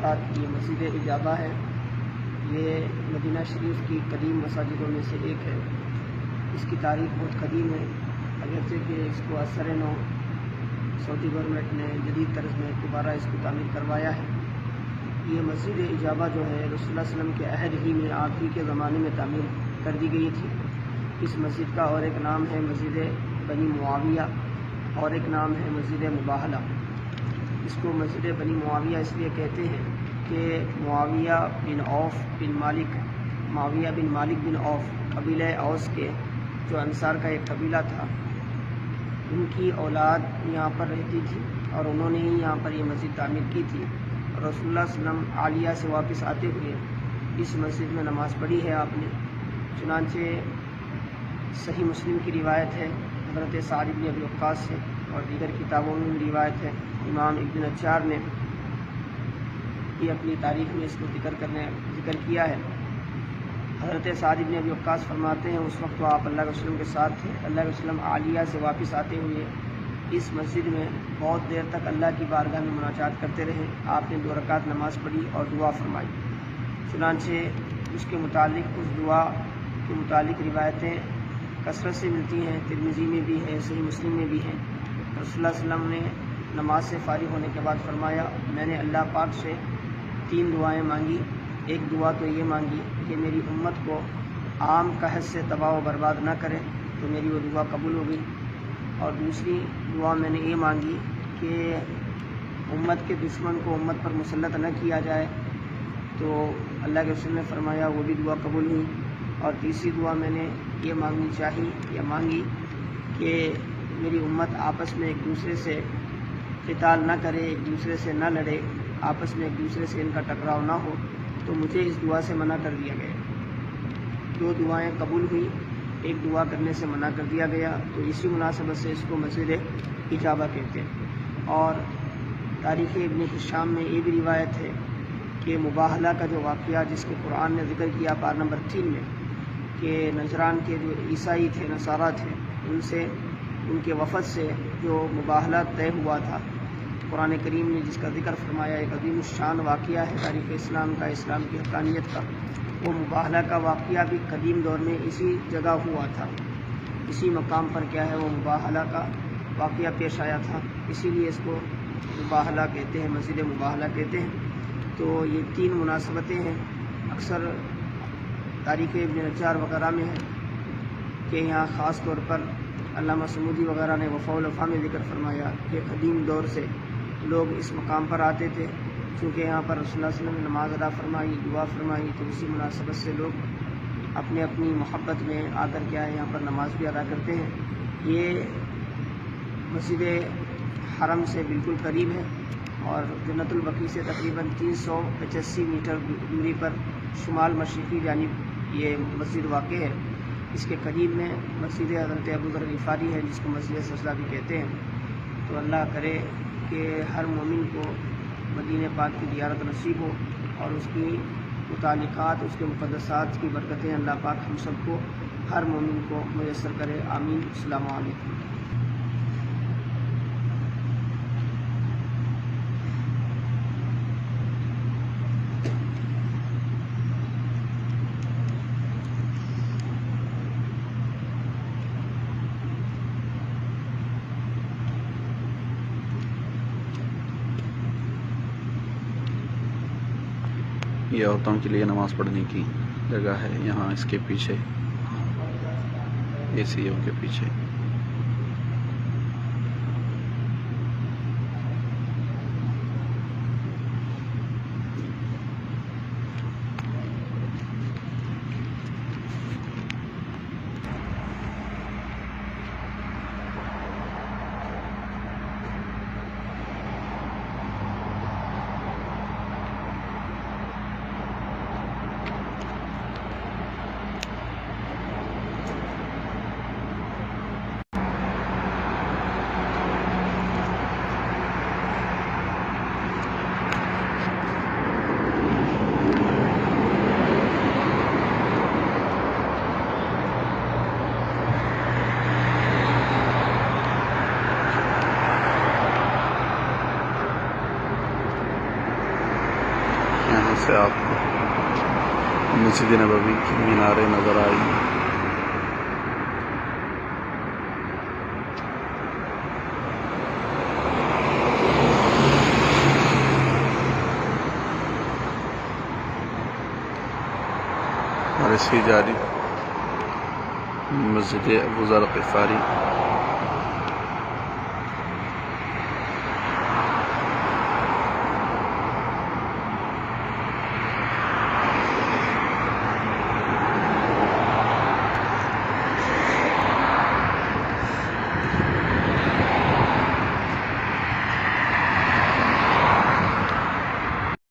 وبرکاتہ۔ یہ مسجد اجابہ ہے، یہ مدینہ شریف کی قدیم مساجدوں میں سے ایک ہے۔ اس کی تاریخ بہت قدیم ہے، اگرچہ کہ اس کو اثر نو سعودی گورنمنٹ نے جدید طرز میں دوبارہ اس کو تعمیر کروایا ہے۔ یہ مسجد اجابہ جو ہے رسول اللہ صلی اللہ علیہ وسلم کے عہد ہی میں، آپ ہی کے زمانے میں تعمیر کر دی گئی تھی۔ اس مسجد کا اور ایک نام ہے مسجد بنی معاویہ، اور ایک نام ہے مسجد مباہلہ۔ اس کو مسجد بنی معاویہ اس لیے کہتے ہیں کہ معاویہ بن مالک بن عوف قبیلہ اوس کے، جو انصار کا ایک قبیلہ تھا، ان کی اولاد یہاں پر رہتی تھی اور انہوں نے ہی یہاں پر یہ مسجد تعمیر کی تھی۔ رسول اللہ صلی اللہ علیہ وسلم عالیہ سے واپس آتے ہوئے اس مسجد میں نماز پڑھی ہے آپ نے۔ چنانچہ صحیح مسلم کی روایت ہے حضرت سعد بن ابی وقاص سے، اور دیگر کتابوں میں بھی روایت ہے۔ امام ابن نجار نے یہ اپنی تاریخ میں اس کو ذکر کیا ہے۔ حضرت سعد بن ابی وقاص فرماتے ہیں اس وقت تو آپ اللہ کے وسلم کے ساتھ تھے۔ اللہ کے وسلم عالیہ سے واپس آتے ہوئے اس مسجد میں بہت دیر تک اللہ کی بارگاہ میں مناجات کرتے رہے۔ آپ نے 2 رکعت نماز پڑھی اور دعا فرمائی۔ چنانچہ اس کے متعلق، اس دعا کے متعلق روایتیں کثرت سے ملتی ہیں، ترمذی میں بھی ہے، صحیح مسلم میں بھی ہیں۔ رسول اللہ صلی اللہ علیہ وسلم نے نماز سے فارغ ہونے کے بعد فرمایا، میں نے اللہ پاک سے 3 دعائیں مانگی۔ ایک دعا تو یہ مانگی کہ میری امت کو عام قحط سے تباہ و برباد نہ کرے، تو میری وہ دعا قبول ہو گئی۔ اور دوسری دعا میں نے یہ مانگی کہ امت کے دشمن کو امت پر مسلط نہ کیا جائے، تو اللہ کے رسول نے فرمایا وہ بھی دعا قبول ہوئی۔ اور تیسری دعا میں نے یہ مانگی کہ میری امت آپس میں ایک دوسرے سے قتال نہ کرے، ایک دوسرے سے نہ لڑے، آپس میں ایک دوسرے سے ان کا ٹکراؤ نہ ہو، تو مجھے اس دعا سے منع کر دیا گیا۔ 2 دعائیں قبول ہوئی، ایک دعا کرنے سے منع کر دیا گیا، تو اسی مناسبت سے اس کو مسجد اجابہ کہتے ہیں۔ اور تاریخ ابن حشام میں یہ بھی روایت ہے کہ مباہلہ کا جو واقعہ جس کو قرآن نے ذکر کیا پارہ نمبر 3 میں، کہ نجران کے جو عیسائی تھے، نصارہ تھے، ان کے وفد سے جو مباہلہ طے ہوا تھا، قرآن کریم نے جس کا ذکر فرمایا، ایک عظیم الشان واقعہ ہے تاریخ اسلام کا، اسلام کی حقانیت کا۔ وہ مباہلہ کا واقعہ بھی قدیم دور میں اسی جگہ ہوا تھا، اسی مقام پر کیا ہے وہ مباہلہ کا واقعہ پیش آیا تھا، اسی لیے اس کو مباہلہ کہتے ہیں، مسجد مباہلہ کہتے ہیں۔ تو یہ 3 مناسبتیں ہیں، اکثر تاریخ ابن نجار وغیرہ میں ہے کہ یہاں خاص طور پر علامہ سمودی وغیرہ نے وفا الوفا میں ذکر فرمایا کہ قدیم دور سے لوگ اس مقام پر آتے تھے، چونکہ یہاں پر رسول اللہ صلی اللہ علیہ وسلم نے نماز ادا فرمائی، دعا فرمائی، تو اسی مناسبت سے لوگ اپنی محبت میں آ کر کیا ہے یہاں پر نماز بھی ادا کرتے ہیں۔ یہ مسجد حرم سے بالکل قریب ہے اور جنت البقیع سے تقریباً 385 میٹر دوری پر شمال مشرقی جانب یہ مسجد واقع ہے۔ اس کے قریب میں مسجد حضرت ابو ذر غفاری ہے، جس کو مسجد سجدہ بھی کہتے ہیں۔ تو اللہ کرے کہ ہر مومن کو مدینہ پاک کی زیارت نصیب ہو، اور اس کی متعلقات، اس کے مقدسات کی برکتیں اللہ پاک ہم سب کو، ہر مومن کو میسر کرے، آمین۔ السلام علیکم۔ یہ عورتوں کے لیے نماز پڑھنے کی جگہ ہے، یہاں اس کے پیچھے ACO کے پیچھے۔ یہاں سے آپ کو مسجد نبوی کی میناریں نظر آئی. اور اس کی جانب مسجد ابو ذر غفاری